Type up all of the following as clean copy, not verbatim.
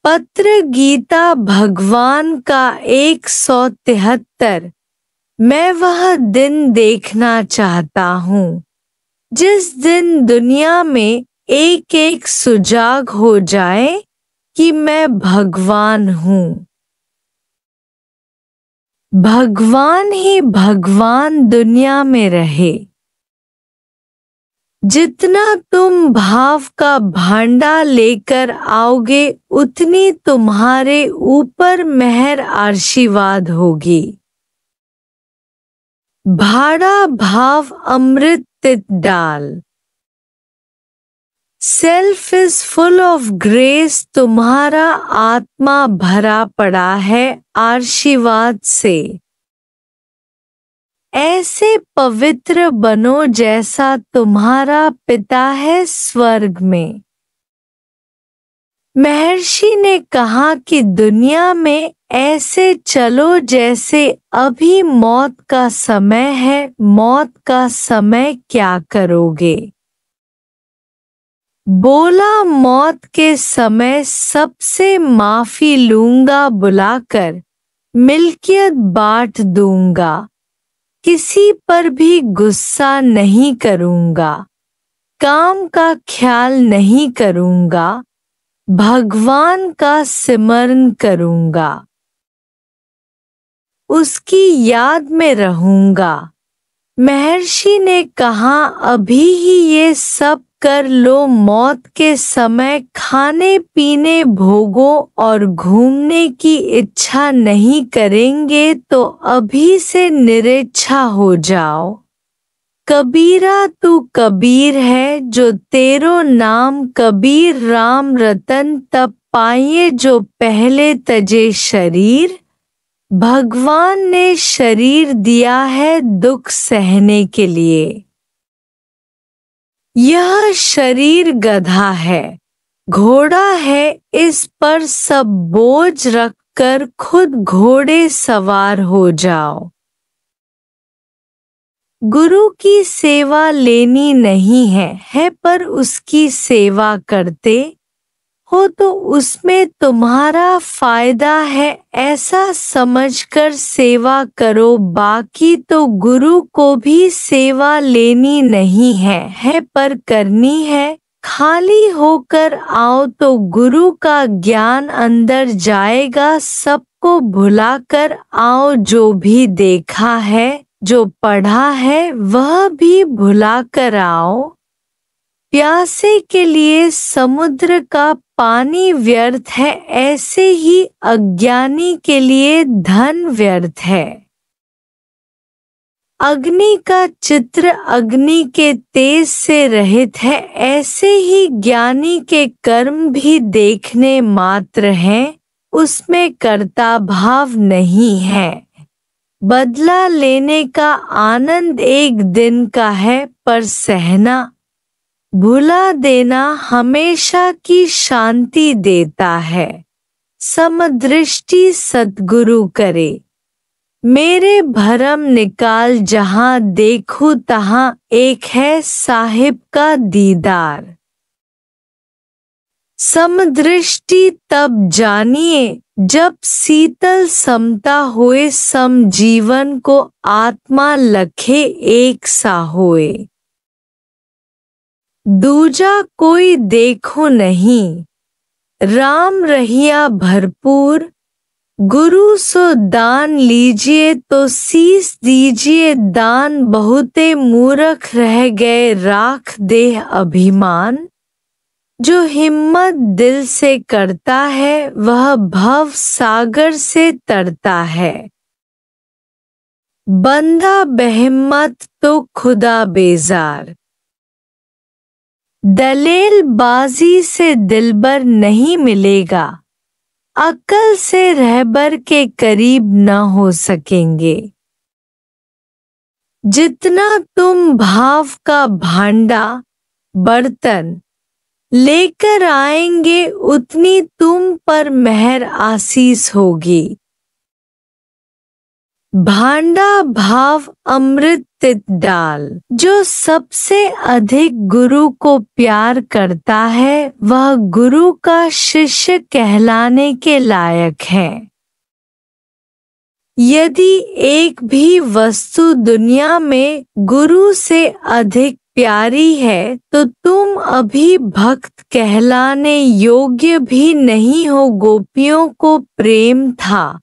पत्र गीता भगवान का 173। मैं वह दिन देखना चाहता हूँ जिस दिन दुनिया में एक एक सुजाग हो जाए कि मैं भगवान हूँ। भगवान ही भगवान दुनिया में रहे। जितना तुम भाव का भांडा लेकर आओगे उतनी तुम्हारे ऊपर मेहर आशीर्वाद होगी। भाड़ा भाव अमृत तित डाल। Self is full of grace. तुम्हारा आत्मा भरा पड़ा है आशीर्वाद से। ऐसे पवित्र बनो जैसा तुम्हारा पिता है स्वर्ग में। महर्षि ने कहा कि दुनिया में ऐसे चलो जैसे अभी मौत का समय है। मौत का समय क्या करोगे? बोला मौत के समय सबसे माफी लूंगा बुलाकर, मिल्कियत बांट दूंगा, किसी पर भी गुस्सा नहीं करूंगा, काम का ख्याल नहीं करूंगा, भगवान का सिमरन करूंगा, उसकी याद में रहूंगा। महर्षि ने कहा अभी ही ये सब कर लो। मौत के समय खाने पीने भोगों और घूमने की इच्छा नहीं करेंगे तो अभी से निरिच्छा हो जाओ। कबीरा तू कबीर है जो तेरो नाम कबीर राम रतन तब पाइए जो पहले तजे शरीर। भगवान ने शरीर दिया है दुख सहने के लिए। यह शरीर गधा है, घोड़ा है, इस पर सब बोझ रखकर खुद घोड़े सवार हो जाओ। गुरु की सेवा लेनी नहीं है पर उसकी सेवा करते हो तो उसमें तुम्हारा फायदा है ऐसा समझकर सेवा करो। बाकी तो गुरु को भी सेवा लेनी नहीं है पर करनी है। खाली होकर आओ तो गुरु का ज्ञान अंदर जाएगा। सबको भुलाकर आओ, जो भी देखा है जो पढ़ा है वह भी भुलाकर आओ। प्यासे के लिए समुद्र का पानी व्यर्थ है, ऐसे ही अज्ञानी के लिए धन व्यर्थ है। अग्नि का चित्र अग्नि के तेज से रहित है, ऐसे ही ज्ञानी के कर्म भी देखने मात्र हैं, उसमें कर्ता भाव नहीं है। बदला लेने का आनंद एक दिन का है पर सहना, भुला देना हमेशा की शांति देता है। समदृष्टि सद्गुरु करे, मेरे भरम निकाल। जहां देखूं तहां एक है साहिब का दीदार। समदृष्टि तब जानिए जब शीतल समता होए। सम जीवन को आत्मा लखे एक सा होए। दूजा कोई देखो नहीं, राम रहिया भरपूर। गुरु सो दान लीजिए तो शीस दीजिए दान। बहुते मूर्ख रह गए राख देह अभिमान। जो हिम्मत दिल से करता है वह भव सागर से तरता है। बंदा बेहिम्मत तो खुदा बेजार। दलेल बाजी से दिलबर नहीं मिलेगा, अक्ल से रहबर के करीब न हो सकेंगे। जितना तुम भाव का भांडा बर्तन लेकर आएंगे उतनी तुम पर मेहर आसीस होगी। भांडा भाव अमृत तित डाल। जो सबसे अधिक गुरु को प्यार करता है वह गुरु का शिष्य कहलाने के लायक है। यदि एक भी वस्तु दुनिया में गुरु से अधिक प्यारी है तो तुम अभी भक्त कहलाने योग्य भी नहीं हो। गोपियों को प्रेम था।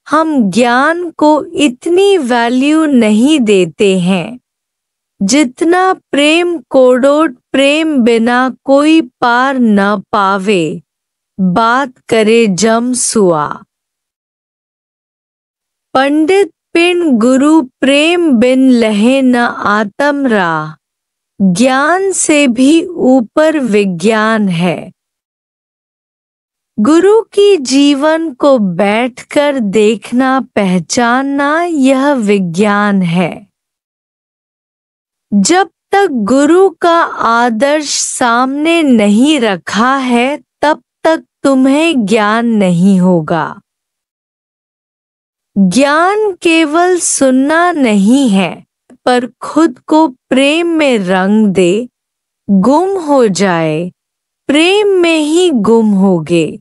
हम ज्ञान को इतनी वैल्यू नहीं देते हैं जितना प्रेम कोडोट प्रेम बिना कोई पार न पावे, बात करे जम सुआ। पंडित पिन गुरु प्रेम बिन लहे न आत्म राह। ज्ञान से भी ऊपर विज्ञान है। गुरु की जीवन को बैठकर देखना पहचानना यह विज्ञान है। जब तक गुरु का आदर्श सामने नहीं रखा है तब तक तुम्हें ज्ञान नहीं होगा। ज्ञान केवल सुनना नहीं है पर खुद को प्रेम में रंग दे। गुम हो जाए प्रेम में ही गुम होगे।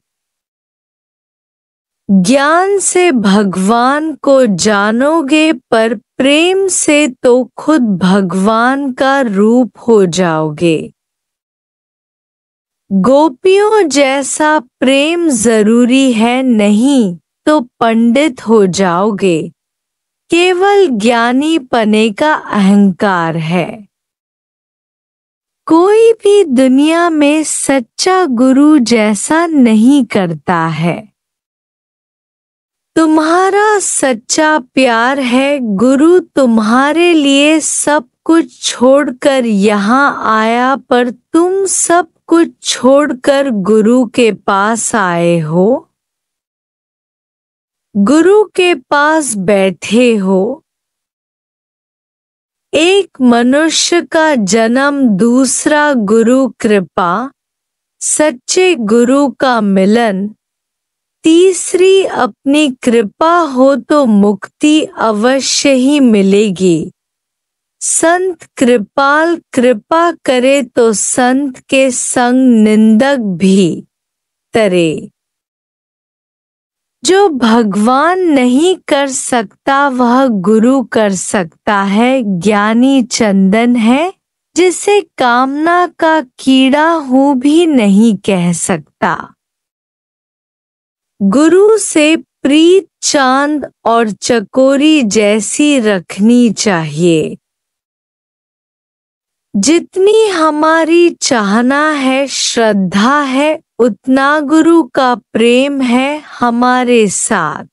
ज्ञान से भगवान को जानोगे पर प्रेम से तो खुद भगवान का रूप हो जाओगे। गोपियों जैसा प्रेम जरूरी है नहीं तो पंडित हो जाओगे। केवल ज्ञानी पने का अहंकार है। कोई भी दुनिया में सच्चा गुरु जैसा नहीं करता है। तुम्हारा सच्चा प्यार है। गुरु तुम्हारे लिए सब कुछ छोड़कर यहाँ आया पर तुम सब कुछ छोड़कर गुरु के पास आए हो। गुरु के पास बैठे हो। एक मनुष्य का जन्म, दूसरा गुरु कृपा, सच्चे गुरु का मिलन, तीसरी अपनी कृपा हो तो मुक्ति अवश्य ही मिलेगी। संत कृपाल कृपा करे तो संत के संग निंदक भी तरे। जो भगवान नहीं कर सकता वह गुरु कर सकता है। ज्ञानी चंदन है जिसे कामना का कीड़ा हूँ भी नहीं कह सकता। गुरु से प्रीत चांद और चकोरी जैसी रखनी चाहिए। जितनी हमारी चाहना है, श्रद्धा है, उतना गुरु का प्रेम है हमारे साथ।